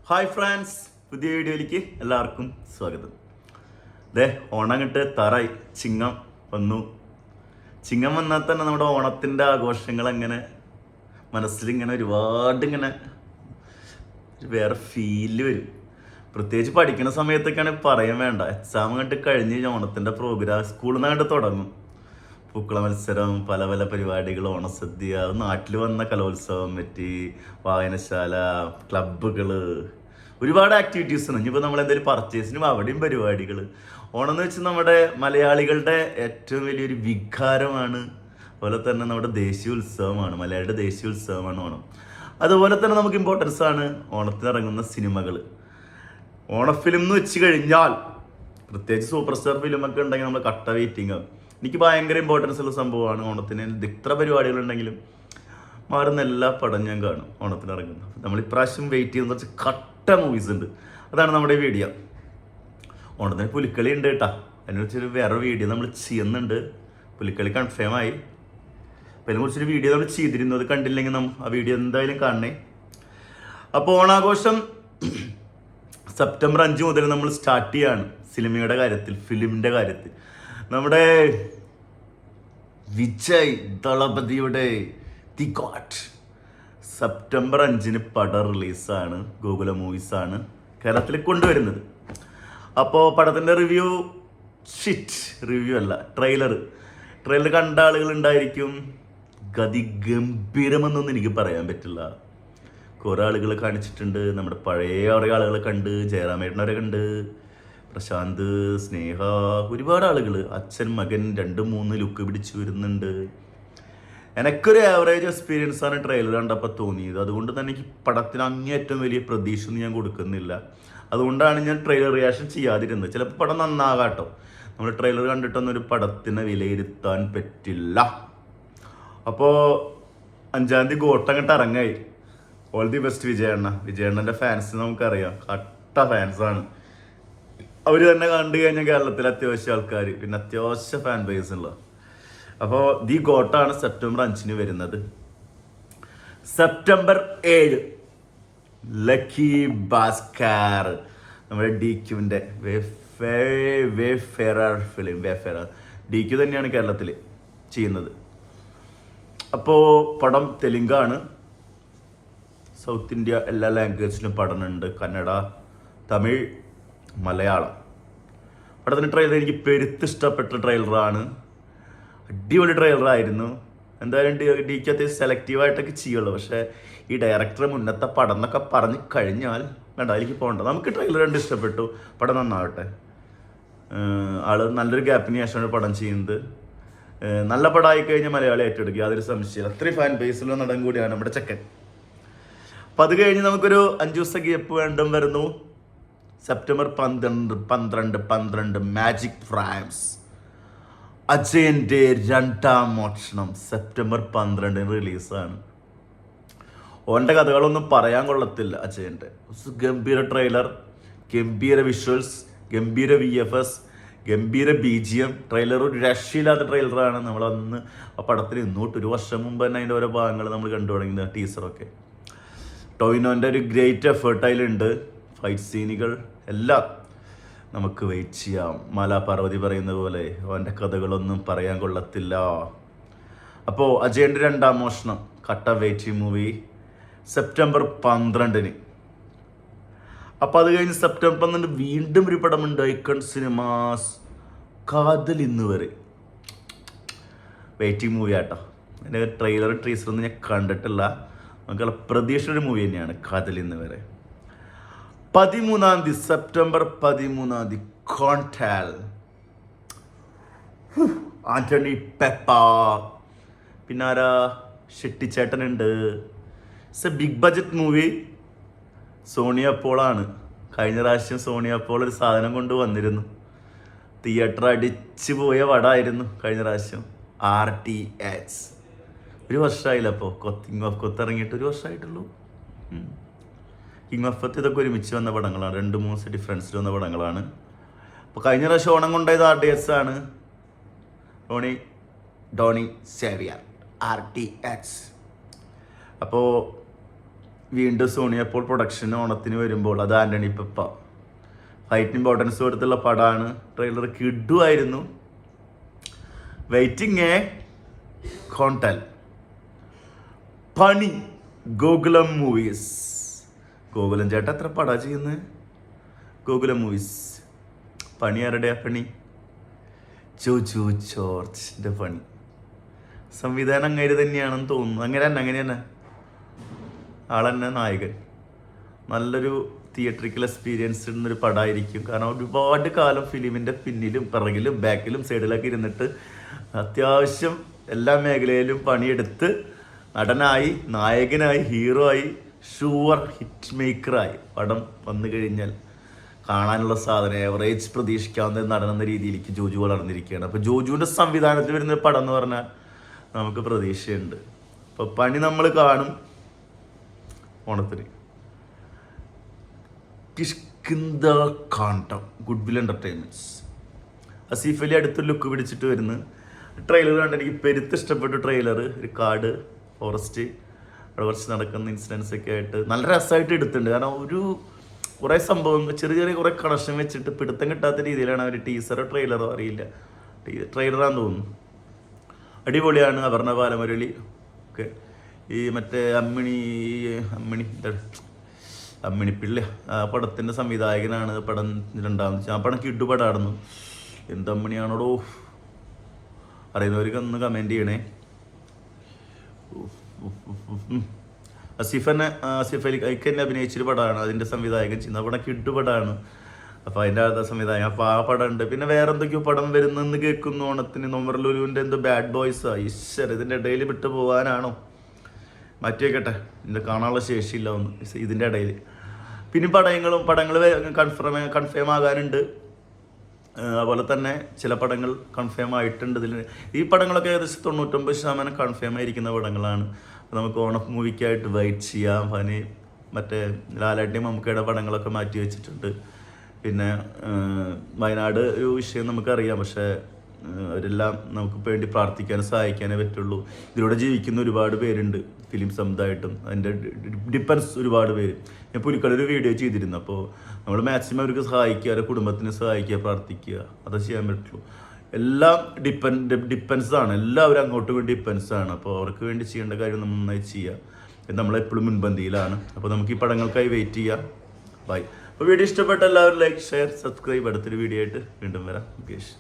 Hi friends, പുതിയ വീഡിയോയിലേക്ക് എല്ലാവർക്കും സ്വാഗതം. ദേ ഓണം കിട്ട് തറായി, ചിങ്ങം വന്നു. ചിങ്ങം വന്നാൽ തന്നെ നമ്മുടെ ഓണത്തിൻ്റെ ആഘോഷങ്ങൾ അങ്ങനെ മനസ്സിലിങ്ങനെ ഒരുപാട് ഇങ്ങനെ വേറെ ഫീല് വരും. പ്രത്യേകിച്ച് പഠിക്കുന്ന സമയത്തൊക്കെയാണ് പറയാൻ വേണ്ട. എക്സാം കണ്ട് കഴിഞ്ഞ് ഓണത്തിൻ്റെ പ്രോഗ്രാം സ്കൂളിൽ നിന്ന് കണ്ട് തുടങ്ങും. പൂക്കള മത്സരം, പല പല പരിപാടികൾ, ഓണസദ്യ, നാട്ടിൽ വന്ന കലോത്സവം പറ്റി, വായനശാല, ക്ലബ്ബുകൾ, ഒരുപാട് ആക്ടിവിറ്റീസ് ഉണ്ട്. ഇനിയിപ്പോൾ നമ്മൾ എന്തെങ്കിലും പർച്ചേസിനും അവിടെയും പരിപാടികൾ. ഓണം എന്ന് വെച്ചാൽ നമ്മുടെ മലയാളികളുടെ ഏറ്റവും വലിയൊരു വികാരമാണ്. അതുപോലെ തന്നെ നമ്മുടെ ദേശീയ ഉത്സവമാണ്, മലയാളിയുടെ ദേശീയ ഉത്സവമാണ് ഓണം. അതുപോലെ തന്നെ നമുക്ക് ഇമ്പോർട്ടൻസ് ആണ് ഓണത്തിന് ഇറങ്ങുന്ന സിനിമകൾ. ഓണഫിലിം എന്ന് വെച്ച് കഴിഞ്ഞാൽ പ്രത്യേകിച്ച് സൂപ്പർ സ്റ്റാർ ഫിലിമൊക്കെ ഉണ്ടെങ്കിൽ നമ്മൾ കട്ട വെയിറ്റിംഗ് ആവും. എനിക്ക് ഭയങ്കര ഇമ്പോർട്ടൻസ് ഉള്ള സംഭവമാണ് ഓണത്തിന്. ഇത്ര പരിപാടികളുണ്ടെങ്കിലും മാറുന്ന എല്ലാ പടം ഞാൻ കാണും ഓണത്തിന് ഇറങ്ങുന്നത്. നമ്മൾ ഇപ്രാവശ്യം വെയിറ്റ് ചെയ്യുന്ന കുറച്ച് കട്ട മൂവീസ് ഉണ്ട്. അതാണ് നമ്മുടെ വീഡിയോ. ഓണത്തിന് പുലിക്കളി ഉണ്ട് കേട്ടോ. അതിനെക്കുറിച്ചൊരു വേറെ വീഡിയോ നമ്മൾ ചെയ്യുന്നുണ്ട്. പുലിക്കളി കൺഫേം ആയി. അപ്പം അതിനെക്കുറിച്ചൊരു വീഡിയോ നമ്മൾ ചെയ്തിരുന്നു. അത് കണ്ടില്ലെങ്കിൽ ആ വീഡിയോ എന്തായാലും കാണണേ. അപ്പോൾ ഓണാഘോഷം സെപ്റ്റംബർ 5 മുതൽ നമ്മൾ സ്റ്റാർട്ട് ചെയ്യാണ്. സിനിമയുടെ കാര്യത്തിൽ, ഫിലിമിൻ്റെ കാര്യത്തിൽ നമ്മുടെ വിജയ് ദളപതിയുടെ ദി ഗോഡ് സെപ്റ്റംബർ 5 പടം റിലീസാണ്. ഗോകുല മൂവീസാണ് കേരളത്തിൽ കൊണ്ടുവരുന്നത്. അപ്പോൾ പടത്തിൻ്റെ റിവ്യൂ അല്ല, ട്രെയിലർ കണ്ട ആളുകൾ ഉണ്ടായിരിക്കും. ഗംഭീരമെന്നൊന്നും എനിക്ക് പറയാൻ പറ്റില്ല. കുറേ ആളുകൾ കാണിച്ചിട്ടുണ്ട്. നമ്മുടെ പഴയ കുറേ ആളുകളെ കണ്ട്, ജയറാമേട്ടനവരെ കണ്ട്, പ്രശാന്ത്, സ്നേഹ, ഒരുപാട് ആളുകൾ, അച്ഛൻ മകൻ 2-3 ലുക്ക് പിടിച്ച് വരുന്നുണ്ട്. എനിക്കൊരു ആവറേജ് എക്സ്പീരിയൻസ് ആണ് ട്രെയിലർ കണ്ടപ്പോൾ തോന്നിയത്. അതുകൊണ്ട് തന്നെ എനിക്ക് പടത്തിന് അങ്ങേയറ്റം വലിയ പ്രതീക്ഷയൊന്നും ഞാൻ കൊടുക്കുന്നില്ല. അതുകൊണ്ടാണ് ഞാൻ ട്രെയിലർ റിയാക്ഷൻ ചെയ്യാതിരുന്നത്. ചിലപ്പോൾ പടം നന്നാകാട്ടോ. നമ്മൾ ട്രെയിലർ കണ്ടിട്ടൊന്നും ഒരു പടത്തിനെ വിലയിരുത്താൻ പറ്റില്ല. അപ്പോൾ 5-ാം തീയതി ഗോട്ടങ്ങട്ട് ഇറങ്ങായി. ഓൾ ദി ബെസ്റ്റ് വിജയണ്ണൻ്റെ ഫാൻസ് നമുക്കറിയാം, കട്ട ഫാൻസാണ്. അവർ തന്നെ കണ്ടു കഴിഞ്ഞാൽ കേരളത്തിൽ അത്യാവശ്യം ആൾക്കാർ, പിന്നെ അത്യാവശ്യം ഫാൻ ബേസ് ഉള്ള. അപ്പോൾ ദി ഗോട്ടാണ് സെപ്റ്റംബർ 5 വരുന്നത്. സെപ്റ്റംബർ 7 ലക്കി ഭാസ്കർ, നമ്മുടെ DQവിൻ്റെ ഫിലിം DQ തന്നെയാണ് കേരളത്തിൽ ചെയ്യുന്നത്. അപ്പോൾ പടം തെലുങ്കാണ്. സൗത്ത് ഇന്ത്യ എല്ലാ ലാംഗ്വേജിലും പഠനമുണ്ട്. കന്നഡ, തമിഴ്, മലയാളം. പടത്തിൻ്റെ ട്രെയിലർ എനിക്ക് പെരുത്തിഷ്ടപ്പെട്ട ട്രെയിലറാണ്. അടിപൊളി ട്രെയിലറായിരുന്നു. എന്തായാലും DQ അത്യാവശ്യം സെലക്റ്റീവായിട്ടൊക്കെ ചെയ്യുള്ളൂ. പക്ഷേ ഈ ഡയറക്ടർ മുന്നത്തെ പടം എന്നൊക്കെ പറഞ്ഞ് കഴിഞ്ഞാൽ വേണ്ട, അതിലേക്ക് പോകണ്ട. നമുക്ക് ട്രെയിലർ കണ്ട് ഇഷ്ടപ്പെട്ടു. പടം നന്നാവട്ടെ. ആള് നല്ലൊരു ഗ്യാപ്പിന് ശേഷമാണ് പടം ചെയ്യുന്നത്. നല്ല പടമായി കഴിഞ്ഞാൽ മലയാളി ഏറ്റെടുക്കുക, യാതൊരു സംശയം. അത്രയും ഫാൻ ബേസിലുള്ള നടൻ കൂടിയാണ് നമ്മുടെ ചെക്കൻ. അപ്പം അത് കഴിഞ്ഞ് നമുക്കൊരു 5 ദിവസം ഗ്യാപ്പ് വേണ്ടും വരുന്നു. സെപ്റ്റംബർ 12 മാജിക് ഫ്രാംസ്, അജയൻ്റെ 2ാം മോഷണം സെപ്റ്റംബർ 12 റിലീസാണ്. ഓൻ്റെ കഥകളൊന്നും പറയാൻ കൊള്ളത്തില്ല. അജയൻ്റെ ഗംഭീര ട്രെയിലർ, ഗംഭീര വിഷ്വൽസ്, ഗംഭീര VFS, ഗംഭീര BGM. ട്രെയിലർ ഒരു രക്ഷയില്ലാത്ത ട്രെയിലറാണ്. നമ്മളന്ന് ആ പടത്തിന് ഇന്നോട്ട് 1 വർഷം മുമ്പ് തന്നെ അതിൻ്റെ ഓരോ ഭാഗങ്ങൾ നമ്മൾ കണ്ടു തുടങ്ങിയത്, ടീസറൊക്കെ. ടോവിനോൻ്റെ ഒരു ഗ്രേറ്റ് എഫേർട്ട് അതിലുണ്ട്. ഫൈറ്റ് സീനുകൾ എല്ലാം നമുക്ക് വെയിറ്റ് ചെയ്യാം. പാർവതി പറയുന്ന പോലെ അവൻ്റെ കഥകളൊന്നും പറയാൻ കൊള്ളത്തില്ല. അപ്പോൾ അജയൻ്റെ 2ാം മോഷണം കട്ട വെയിറ്റിംഗ് മൂവി സെപ്റ്റംബർ 12. അപ്പോൾ അത് കഴിഞ്ഞ് സെപ്റ്റംബർ 12 വീണ്ടും ഒരു പടമുണ്ട്, ഐക്കൺ സിനിമാസ്, കാതൽ ഇന്ന് വരെ. വെയിറ്റിംഗ് മൂവി ആട്ടോ. അതിൻ്റെ ട്രെയിലറും ടീസറൊന്നും ഞാൻ കണ്ടിട്ടില്ല. നമുക്കുള്ള പ്രതീക്ഷയുടെ മൂവി തന്നെയാണ് കാതൽ ഇന്ന് വരെ. 13-ാം തീയതി സെപ്റ്റംബർ 13 കോൺടാൽ, ആന്റണി പെപ്പ, പിന്നെ ആരാ, ഷെട്ടിച്ചേട്ടനുണ്ട്. It's a big budget movie. Sonia പോളാണ്. കഴിഞ്ഞ പ്രാവശ്യം സോണിയ പോൾ ഒരു സാധനം കൊണ്ട് വന്നിരുന്നു. തിയേറ്റർ അടിച്ചു പോയ പടമായിരുന്നു കഴിഞ്ഞ പ്രാവശ്യം. RTX. 1 വർഷമായില്ല. അപ്പോൾ കിങ് ഓഫ് കൊത്ത് ഇറങ്ങിയിട്ട് 1 വർഷമായിട്ടുള്ളൂ. കിങ് ഓഫ് കൊത്ത് ഇതൊക്കെ ഒരുമിച്ച് വന്ന പടങ്ങളാണ്. 2-3 ഡിഫറൻസിൽ വന്ന പടങ്ങളാണ്. അപ്പോൾ കഴിഞ്ഞ പ്രാവശ്യം ഓണം കൊണ്ടായത് RTX ആണ്. ഡോണി സേവിയർ RTX. അപ്പോൾ വീണ്ടും സോണി അപ്പോൾ പ്രൊഡക്ഷൻ ഓണത്തിന് വരുമ്പോൾ അത് ആൻ്റണി പെപ്പ ഫൈറ്റിന് ഇമ്പോർട്ടൻസ് കൊടുത്തുള്ള പടമാണ്. ട്രെയിലർ കിഡുമായിരുന്നു. വെയിറ്റിംഗ് കോണ്ടൽ പണി ഗോകുലം മൂവീസ്. ഗോകുലം ചേട്ടാ എത്ര പടാ ചെയ്യുന്നത്? ഗോകുലം മൂവീസ്. പണി ആരുടെയാ പണി? ജോജു ജോർജിൻ്റെ പണി. സംവിധാനം അങ്ങനെ തന്നെയാണെന്ന് തോന്നുന്നു. അങ്ങനെ തന്നെ ആളെന്നെ നായകൻ. നല്ലൊരു തിയേറ്ററിക്കൽ എക്സ്പീരിയൻസ് ഇടുന്നൊരു പടമായിരിക്കും. കാരണം ഒരുപാട് കാലം ഫിലിമിൻ്റെ പിന്നിലും പിറകിലും ബാക്കിലും സൈഡിലൊക്കെ ഇരുന്നിട്ട് അത്യാവശ്യം എല്ലാ മേഖലയിലും പണിയെടുത്ത് നടനായി, നായകനായി, ഹീറോ ആയി, ഷുവർ ഹിറ്റ് മേക്കറായി പടം വന്നു കഴിഞ്ഞാൽ കാണാനുള്ള സാധനം എവറേജ് പ്രതീക്ഷിക്കാവുന്ന നടനെന്ന രീതിയിലേക്ക് ജോജു വളർന്നിരിക്കുകയാണ്. അപ്പോൾ ജോജുവിൻ്റെ സംവിധാനത്തിൽ വരുന്ന പടം എന്ന് പറഞ്ഞാൽ നമുക്ക് പ്രതീക്ഷയുണ്ട്. അപ്പോൾ പണി നമ്മൾ കാണും ഓണത്തിന്. Kishkindha Kaandam Goodwill entertainments. Asif Ali അടുത്തൊരു ലുക്ക് പിടിച്ചിട്ട് വരുന്നു. ട്രെയിലർ കണ്ട് എനിക്ക് പെരുത്ത് ഇഷ്ടപ്പെട്ടു. ട്രെയിലർ ഒരു കാട്, ഫോറസ്റ്റ്, അവിടെ കുറച്ച് നടക്കുന്ന ഇൻസിഡൻസ് ഒക്കെ ആയിട്ട് നല്ല രസമായിട്ട് എടുത്തിട്ടുണ്ട്. കാരണം കുറേ സംഭവം ചെറിയ കുറേ കണക്ഷൻ വെച്ചിട്ട് പിടുത്തം കിട്ടാത്ത രീതിയിലാണ് അവർ ടീസറോ ട്രെയിലറോ അറിയില്ല, ട്രെയിലറാന്ന് തോന്നുന്നു. അടിപൊളിയാണ്. അപർണ ബാലമുരളി ഒക്കെ ഈ മറ്റേ അമ്മിണിപ്പിള്ള ആ പടത്തിൻ്റെ സംവിധായകനാണ്. പടം രണ്ടാമത് ആ പടം കിഡുപടായിരുന്നു. എന്ത് അമ്മിണിയാണോടോ, അറിയുന്നവർക്ക് ഒന്ന് കമൻറ്റ് ചെയ്യണേ. ആസിഫ് അലി തന്നെ അഭിനയിച്ചൊരു പടമാണ്. അതിൻ്റെ സംവിധായകൻ ചെയ്യുന്ന പടം കിഡുപടാണ്. അപ്പോൾ അതിൻ്റെ അടുത്ത സംവിധായകൻ. അപ്പോൾ ആ പടം ഉണ്ട്. പിന്നെ വേറെ എന്തൊക്കെയോ പടം വരുന്നെന്ന് കേൾക്കുന്നു ഓണത്തിന്. നൊമർ ലുലുവിൻ്റെ എന്തോ ബാഡ് ബോയ്സാ. ഈശ്വര, ഇതിൻ്റെ ഇടയിൽ വിട്ടു പോകാനാണോ? മാറ്റി വയ്ക്കട്ടെ, ഇതിൻ്റെ കാണാനുള്ള ശേഷിയില്ല ഒന്ന് ഇതിൻ്റെ ഇടയിൽ. പിന്നെ പടങ്ങൾ കൺഫേം ആകാനുണ്ട്. അതുപോലെ തന്നെ ചില പടങ്ങൾ കൺഫേം ആയിട്ടുണ്ട്. ഈ പടങ്ങളൊക്കെ ഏകദേശം 99% കൺഫേം ആയിരിക്കുന്ന പടങ്ങളാണ്. നമുക്ക് ഓണം മൂവിക്കായിട്ട് വെയിറ്റ് ചെയ്യാം. അതിന് മറ്റേ ലാലാട്ടിയും മമ്മൂക്കയുടെ പടങ്ങളൊക്കെ മാറ്റി വെച്ചിട്ടുണ്ട്. പിന്നെ വയനാട് ഒരു വിഷയം നമുക്കറിയാം. പക്ഷേ അവരെല്ലാം നമുക്ക് വേണ്ടി പ്രാർത്ഥിക്കാനും സഹായിക്കാനേ പറ്റുള്ളൂ. ഇതിലൂടെ ജീവിക്കുന്ന ഒരുപാട് പേരുണ്ട് ഫിലിം സമുദായിട്ടും. അതിൻ്റെ ഡിപ്പെൻസ് ഒരുപാട് പേര്. ഞാൻ പുലിക്കളൊരു വീഡിയോ ചെയ്തിരുന്നു. അപ്പോൾ നമ്മൾ മാക്സിമം അവർക്ക് സഹായിക്കുക, അവരുടെ കുടുംബത്തിനെ സഹായിക്കുക, പ്രാർത്ഥിക്കുക, അത് ചെയ്യാൻ പറ്റുള്ളൂ. എല്ലാം ഡിപ്പെൻസാണ്. എല്ലാവരും അങ്ങോട്ട് വേണ്ടി ഡിപ്പെൻസാണ്. അപ്പോൾ അവർക്ക് വേണ്ടി ചെയ്യേണ്ട കാര്യം നമ്മൾ നന്നായി ചെയ്യുക. നമ്മളെപ്പോഴും മുൻപന്തിയിലാണ്. അപ്പോൾ നമുക്ക് ഈ പടങ്ങൾക്കായി വെയിറ്റ് ചെയ്യാം. ബൈ. അപ്പോൾ വീഡിയോ ഇഷ്ടപ്പെട്ട എല്ലാവരും ലൈക്ക്, ഷെയർ, സബ്സ്ക്രൈബ്. അടുത്തൊരു വീഡിയോ ആയിട്ട് വീണ്ടും വരാം. മുകേഷ്.